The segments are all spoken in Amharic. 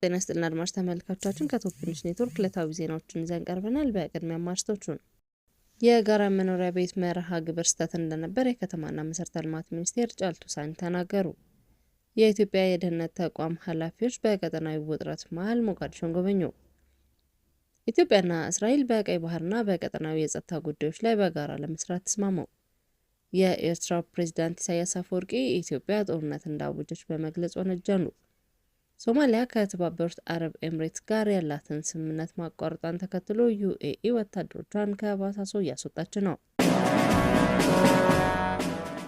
ጤና ይስጥልን አድማጭ ተመልካቾቻችን ከቶፕ ኒውስ ኔትወርክ ዕለታዊ ዜናዎችን ይዘን ቀርበናል። በቅድሚያ ማርዕስቶቹን የጋራ መኖሪያ ቤት መርሃ ግብር ስህተት እንደነበር የከተማና መሰረተ ልማት ሚኒስቴር ጫልቱ ሳኒ ተናገሩ። የኢትዮጵያ የደህንነት ተቋም ኃላፊዎች በቀጠናዊ ውጥረት መሃል ሞቃዲሾን ጎበኙ። ኢትዮጵያና እስራኤል በቀይ ባህርና በቀጠናዊ የጸጥታ ጉዳዮች ላይ በጋራ ለመስራት ተስማሙ። የኤርትራው ፕሬዝዳንት ኢሳያስ አፈወርቂ ኢትዮጵያ ጦርነት እንዳወጀች በመግለጽ ወነጀሉ። ሶማሊያ ከተባበሩት አረብ ኤምሬትስ ጋር ያላትን ስምምነት ማቋረጧን ተከትሎ ዩኤኢ ወታደሮቿን ከባሳሶ እያስወጣች ነው።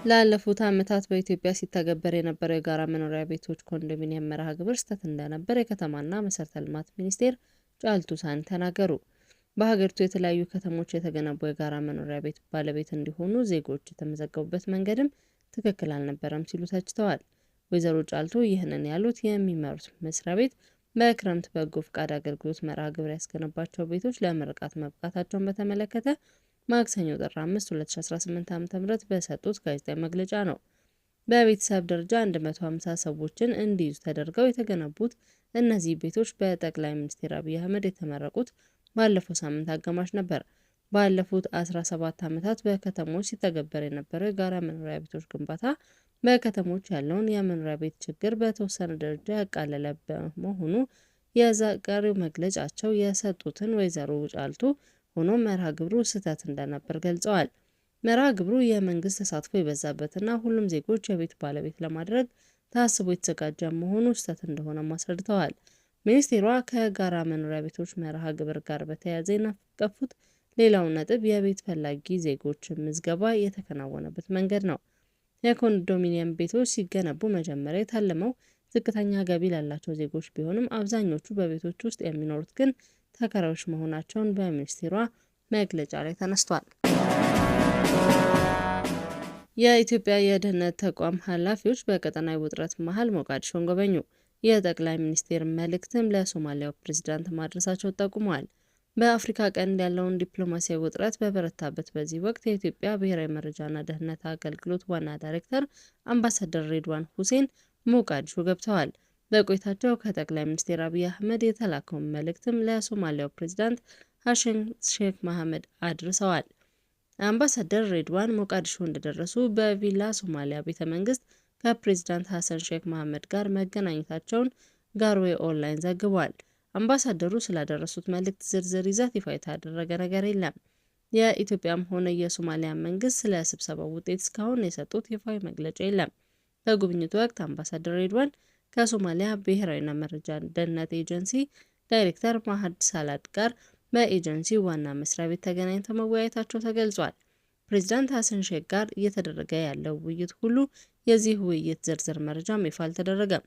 ላለፉት ዓመታት በኢትዮጵያ ሲተገበር የነበረው የጋራ መኖሪያ ቤቶች ኮንዶሚኒየም መርሃ ግብር ስህተት እንደነበር የከተማና መሰረተ ልማት ሚኒስቴር ጫልቱ ሳኒ ተናገሩ። በሀገሪቱ የተለያዩ ከተሞች የተገነቡ የጋራ መኖሪያ ቤት ባለቤት እንዲሆኑ ዜጎች የተመዘገቡበት መንገድም ትክክል አልነበረም ሲሉ ተችተዋል። ወይዘሮ ጫልቱ ይህንን ያሉት የሚመሩት መስሪያ ቤት በክረምት በጎ ፍቃድ አገልግሎት መርሃ ግብር ያስገነባቸው ቤቶች ለምርቃት መብቃታቸውን በተመለከተ ማክሰኞ ጥር 5 2018 ዓ.ም በሰጡት ጋዜጣዊ መግለጫ ነው። በቤተሰብ ደረጃ 150 ሰዎችን እንዲይዙ ተደርገው የተገነቡት እነዚህ ቤቶች በጠቅላይ ሚኒስትር አብይ አህመድ የተመረቁት ባለፈው ሳምንት አጋማሽ ነበር። ባለፉት 17 ዓመታት በከተሞች ሲተገበር የነበረው የጋራ መኖሪያ ቤቶች ግንባታ በከተሞች ያለውን የመኖሪያ ቤት ችግር በተወሰነ ደረጃ ያቃለለ በመሆኑ የዛሬው መግለጫቸው የሰጡትን ወይዘሮ ጫልቱ ሆኖም መርሃ ግብሩ ስህተት እንደነበር ገልጸዋል። መርሃ ግብሩ የመንግስት ተሳትፎ የበዛበትና ሁሉም ዜጎች የቤት ባለቤት ለማድረግ ታስቦ የተዘጋጀ መሆኑ ስህተት እንደሆነ አስረድተዋል። ሚኒስቴሯ ከጋራ መኖሪያ ቤቶች መርሃ ግብር ጋር በተያያዘ የነቀፉት ሌላው ነጥብ የቤት ፈላጊ ዜጎች ምዝገባ የተከናወነበት መንገድ ነው። የኮንዶሚኒየም ቤቶች ሲገነቡ መጀመሪያ የታለመው ዝቅተኛ ገቢ ላላቸው ዜጎች ቢሆንም አብዛኞቹ በቤቶች ውስጥ የሚኖሩት ግን ተከራዮች መሆናቸውን በሚኒስቴሯ መግለጫ ላይ ተነስቷል። የኢትዮጵያ የደህንነት ተቋም ኃላፊዎች በቀጠናዊ ውጥረት መሃል ሞቃዲሾን ጎበኙ። የጠቅላይ ሚኒስቴር መልእክትም ለሶማሊያው ፕሬዝዳንት ማድረሳቸው ጠቁመዋል። በአፍሪካ ቀንድ ያለውን ዲፕሎማሲያዊ ውጥረት በበረታበት በዚህ ወቅት የኢትዮጵያ ብሔራዊ መረጃና ደህንነት አገልግሎት ዋና ዳይሬክተር አምባሳደር ሬድዋን ሁሴን ሞቃዲሾ ገብተዋል። በቆይታቸው ከጠቅላይ ሚኒስትር አብይ አህመድ የተላከውን መልእክትም ለሶማሊያው ፕሬዝዳንት ሐሰን ሼክ መሐመድ አድርሰዋል። አምባሳደር ሬድዋን ሞቃዲሾ እንደደረሱ በቪላ ሶማሊያ ቤተ መንግስት ከፕሬዝዳንት ሐሰን ሼክ መሐመድ ጋር መገናኘታቸውን ጋርዌ ኦንላይን ዘግቧል። አምባሳደሩ ስላደረሱት መልእክት ዝርዝር ይዘት ይፋ የተደረገ ነገር የለም። የኢትዮጵያም ሆነ የሶማሊያ መንግስት ስለ ስብሰባው ውጤት እስካሁን የሰጡት ይፋዊ መግለጫ የለም። በጉብኝቱ ወቅት አምባሳደር ሬድዋን ከሶማሊያ ብሔራዊና መረጃ ደህንነት ኤጀንሲ ዳይሬክተር ማህድ ሳላድ ጋር በኤጀንሲ ዋና መስሪያ ቤት ተገናኝተው መወያየታቸው ተገልጿል። ፕሬዝዳንት ሐሰን ሼክ ጋር እየተደረገ ያለው ውይይት ሁሉ የዚህ ውይይት ዝርዝር መረጃም ይፋ አልተደረገም።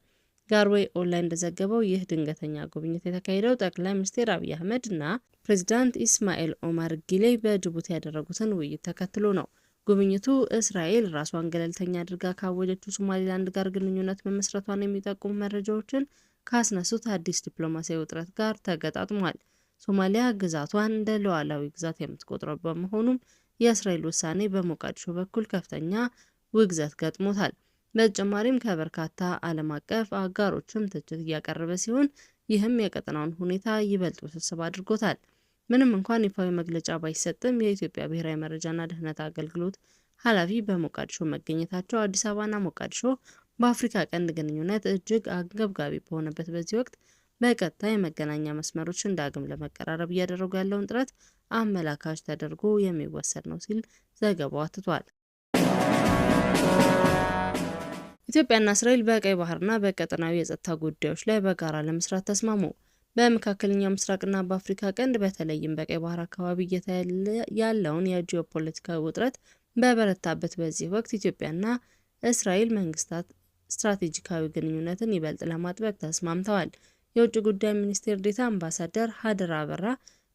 ጋርዌ ኦንላይን እንደዘገበው ይህ ድንገተኛ ጉብኝት የተካሄደው ጠቅላይ ሚኒስትር አብይ አህመድ እና ፕሬዝዳንት ኢስማኤል ኦማር ጊሌ በጅቡቲ ያደረጉትን ውይይት ተከትሎ ነው። ጉብኝቱ እስራኤል ራሷን ገለልተኛ አድርጋ ካወጀችው ሶማሊላንድ ጋር ግንኙነት መመስረቷን የሚጠቁሙ መረጃዎችን ካስነሱት አዲስ ዲፕሎማሲያዊ ውጥረት ጋር ተገጣጥሟል። ሶማሊያ ግዛቷን እንደ ሉዓላዊ ግዛት የምትቆጥረው በመሆኑም የእስራኤል ውሳኔ በሞቃዲሾ በኩል ከፍተኛ ውግዘት ገጥሞታል። በተጨማሪም ከበርካታ ዓለም አቀፍ አጋሮችም ትችት እያቀረበ ሲሆን ይህም የቀጠናውን ሁኔታ ይበልጥ ውስብስብ አድርጎታል። ምንም እንኳን ይፋዊ መግለጫ ባይሰጥም የኢትዮጵያ ብሔራዊ መረጃና ደህንነት አገልግሎት ኃላፊ በሞቃዲሾ መገኘታቸው አዲስ አበባና ሞቃዲሾ በአፍሪካ ቀንድ ግንኙነት እጅግ አንገብጋቢ በሆነበት በዚህ ወቅት በቀጥታ የመገናኛ መስመሮችን ዳግም ለመቀራረብ እያደረጉ ያለውን ጥረት አመላካች ተደርጎ የሚወሰድ ነው ሲል ዘገባው አትቷል። ኢትዮጵያና እስራኤል በቀይ ባህርና በቀጠናዊ የጸጥታ ጉዳዮች ላይ በጋራ ለመስራት ተስማሙ። በመካከለኛው ምስራቅና በአፍሪካ ቀንድ በተለይም በቀይ ባህር አካባቢ እየታየ ያለውን የጂኦፖለቲካዊ ውጥረት በበረታበት በዚህ ወቅት ኢትዮጵያና እስራኤል መንግስታት ስትራቴጂካዊ ግንኙነትን ይበልጥ ለማጥበቅ ተስማምተዋል። የውጭ ጉዳይ ሚኒስቴር ዴኤታ አምባሳደር ሀደራ አበራ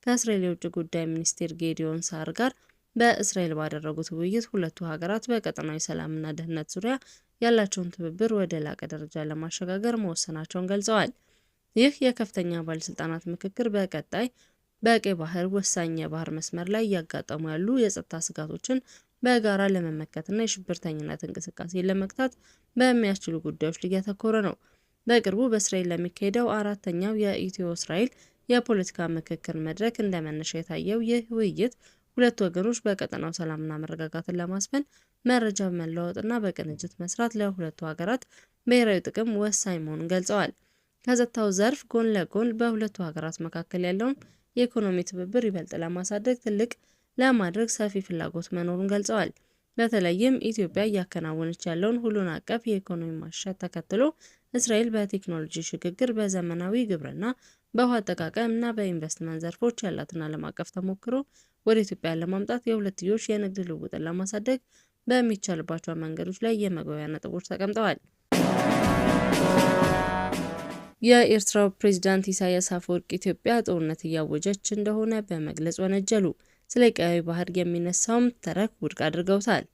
ከእስራኤል የውጭ ጉዳይ ሚኒስቴር ጌዲዮን ሳር ጋር በእስራኤል ባደረጉት ውይይት ሁለቱ ሀገራት በቀጠናዊ ሰላምና ደህንነት ዙሪያ ያላቸውን ትብብር ወደ ላቀ ደረጃ ለማሸጋገር መወሰናቸውን ገልጸዋል። ይህ የከፍተኛ ባለስልጣናት ምክክር በቀጣይ በቀይ ባህር ወሳኝ የባህር መስመር ላይ እያጋጠሙ ያሉ የጸጥታ ስጋቶችን በጋራ ለመመከትና የሽብርተኝነት እንቅስቃሴ ለመግታት በሚያስችሉ ጉዳዮች ላይ ያተኮረ ነው። በቅርቡ በእስራኤል ለሚካሄደው አራተኛው የኢትዮ እስራኤል የፖለቲካ ምክክር መድረክ እንደ መነሻ የታየው ይህ ውይይት ሁለቱ ወገኖች በቀጠናው ሰላምና መረጋጋትን ለማስፈን መረጃ መለዋወጥና በቅንጅት መስራት ለሁለቱ ሀገራት ብሔራዊ ጥቅም ወሳኝ መሆኑን ገልጸዋል። ከጸጥታው ዘርፍ ጎን ለጎን በሁለቱ ሀገራት መካከል ያለውን የኢኮኖሚ ትብብር ይበልጥ ለማሳደግ ትልቅ ለማድረግ ሰፊ ፍላጎት መኖሩን ገልጸዋል። በተለይም ኢትዮጵያ እያከናወነች ያለውን ሁሉን አቀፍ የኢኮኖሚ ማሻሻያ ተከትሎ እስራኤል በቴክኖሎጂ ሽግግር፣ በዘመናዊ ግብርና፣ በውሃ አጠቃቀም እና በኢንቨስትመንት ዘርፎች ያላትን ዓለም አቀፍ ተሞክሮ ወደ ኢትዮጵያ ለማምጣት የሁለትዮሽ የንግድ ልውውጥን ለማሳደግ በሚቻልባቸው መንገዶች ላይ የመግባቢያ ነጥቦች ተቀምጠዋል። የኤርትራው ፕሬዝዳንት ኢሳያስ አፈወርቂ ኢትዮጵያ ጦርነት እያወጀች እንደሆነ በመግለጽ ወነጀሉ። ስለ ቀይ ባህር የሚነሳውም ተረክ ውድቅ አድርገውታል።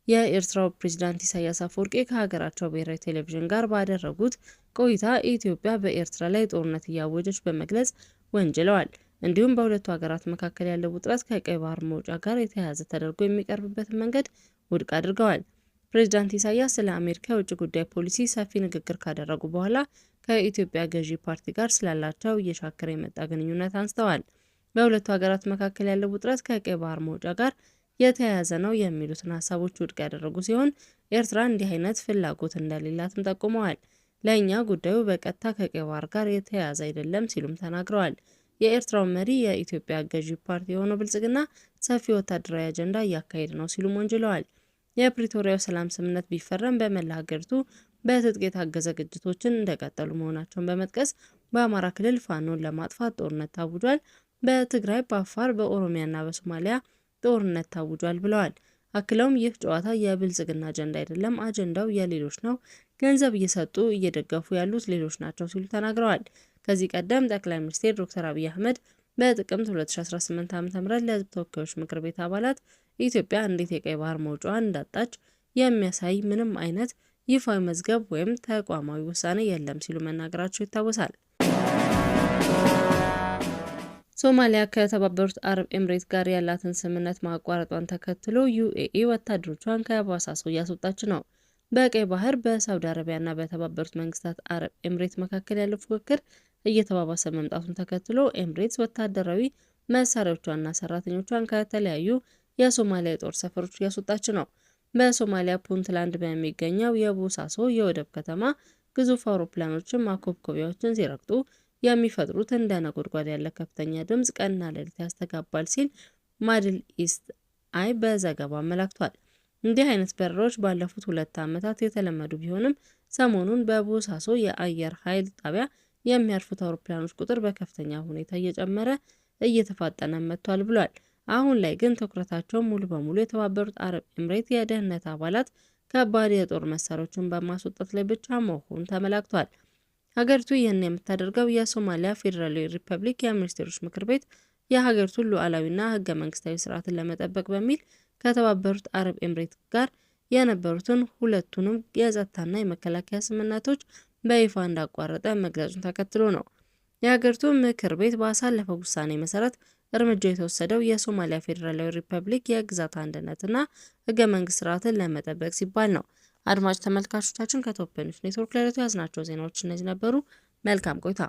የኤርትራው ፕሬዝዳንት ኢሳያስ አፈወርቂ ከሀገራቸው ብሔራዊ ቴሌቪዥን ጋር ባደረጉት ቆይታ ኢትዮጵያ በኤርትራ ላይ ጦርነት እያወጀች በመግለጽ ወንጅለዋል። እንዲሁም በሁለቱ ሀገራት መካከል ያለው ውጥረት ከቀይ ባህር መውጫ ጋር የተያያዘ ተደርጎ የሚቀርብበትን መንገድ ውድቅ አድርገዋል። ፕሬዝዳንት ኢሳያስ ስለ አሜሪካ የውጭ ጉዳይ ፖሊሲ ሰፊ ንግግር ካደረጉ በኋላ ከኢትዮጵያ ገዢ ፓርቲ ጋር ስላላቸው እየሻከረ የመጣ ግንኙነት አንስተዋል። በሁለቱ ሀገራት መካከል ያለው ውጥረት ከቀይ ባህር መውጫ ጋር የተያያዘ ነው የሚሉትን ሀሳቦች ውድቅ ያደረጉ ሲሆን ኤርትራ እንዲህ አይነት ፍላጎት እንደሌላትም ጠቁመዋል። ለእኛ ጉዳዩ በቀጥታ ከቀይ ባህር ጋር የተያያዘ አይደለም ሲሉም ተናግረዋል። የኤርትራው መሪ የኢትዮጵያ ገዢ ፓርቲ የሆነው ብልጽግና ሰፊ ወታደራዊ አጀንዳ እያካሄደ ነው ሲሉም ወንጅለዋል። የፕሪቶሪያው ሰላም ስምምነት ቢፈረም በመላ ሀገሪቱ በትጥቅ የታገዘ ግጭቶችን እንደቀጠሉ መሆናቸውን በመጥቀስ በአማራ ክልል ፋኖን ለማጥፋት ጦርነት ታውጇል፣ በትግራይ፣ በአፋር፣ በኦሮሚያና በሶማሊያ ጦርነት ታውጇል ብለዋል። አክለውም ይህ ጨዋታ የብልጽግና አጀንዳ አይደለም፣ አጀንዳው የሌሎች ነው፣ ገንዘብ እየሰጡ እየደገፉ ያሉት ሌሎች ናቸው ሲሉ ተናግረዋል። ከዚህ ቀደም ጠቅላይ ሚኒስትር ዶክተር አብይ አህመድ በጥቅምት 2018 ዓ.ም ለሕዝብ ተወካዮች ምክር ቤት አባላት ኢትዮጵያ እንዴት የቀይ ባህር መውጫዋን እንዳጣች የሚያሳይ ምንም አይነት ይፋዊ መዝገብ ወይም ተቋማዊ ውሳኔ የለም ሲሉ መናገራቸው ይታወሳል። ሶማሊያ ከተባበሩት አረብ ኤምሬት ጋር ያላትን ስምምነት ማቋረጧን ተከትሎ ዩኤኢ ወታደሮቿን ከባሳሶ እያስወጣች ነው። በቀይ ባህር በሳውዲ አረቢያና በተባበሩት መንግስታት አረብ ኤምሬት መካከል ያለው ፉክክር እየተባባሰ መምጣቱን ተከትሎ ኤምሬትስ ወታደራዊ መሳሪያዎቿንና ሰራተኞቿን ከተለያዩ የሶማሊያ የጦር ሰፈሮች እያስወጣች ነው። በሶማሊያ ፑንትላንድ በሚገኘው የቦሳሶ የወደብ ከተማ ግዙፍ አውሮፕላኖችን ማኮብኮቢያዎችን ሲረግጡ የሚፈጥሩት እንደ ነጎድጓድ ያለ ከፍተኛ ድምፅ ቀንና ሌሊት ያስተጋባል ሲል ማድል ኢስት አይ በዘገባው አመላክቷል። እንዲህ አይነት በረራዎች ባለፉት 2 ዓመታት የተለመዱ ቢሆንም ሰሞኑን በቦሳሶ የአየር ኃይል ጣቢያ የሚያርፉት አውሮፕላኖች ቁጥር በከፍተኛ ሁኔታ እየጨመረ እየተፋጠነ መጥቷል ብሏል። አሁን ላይ ግን ትኩረታቸው ሙሉ በሙሉ የተባበሩት አረብ ኤምሬት የደህንነት አባላት ከባድ የጦር መሳሪያዎችን በማስወጣት ላይ ብቻ መሆኑ ተመላክቷል። ሀገሪቱ ይህን የምታደርገው የሶማሊያ ፌዴራላዊ ሪፐብሊክ የሚኒስቴሮች ምክር ቤት የሀገሪቱን ሉዓላዊና ህገ መንግስታዊ ስርዓትን ለመጠበቅ በሚል ከተባበሩት አረብ ኤምሬት ጋር የነበሩትን ሁለቱንም የጸጥታና የመከላከያ ስምምነቶች በይፋ እንዳቋረጠ መግለጹን ተከትሎ ነው። የሀገሪቱ ምክር ቤት ባሳለፈው ውሳኔ መሰረት እርምጃው የተወሰደው የሶማሊያ ፌዴራላዊ ሪፐብሊክ የግዛት አንድነትና ህገ መንግስት ስርዓትን ለመጠበቅ ሲባል ነው። አድማጭ ተመልካቾቻችን ከቶፕ ኒውስ ኔትወርክ ለዕለቱ ያዝናቸው ዜናዎች እነዚህ ነበሩ። መልካም ቆይታ።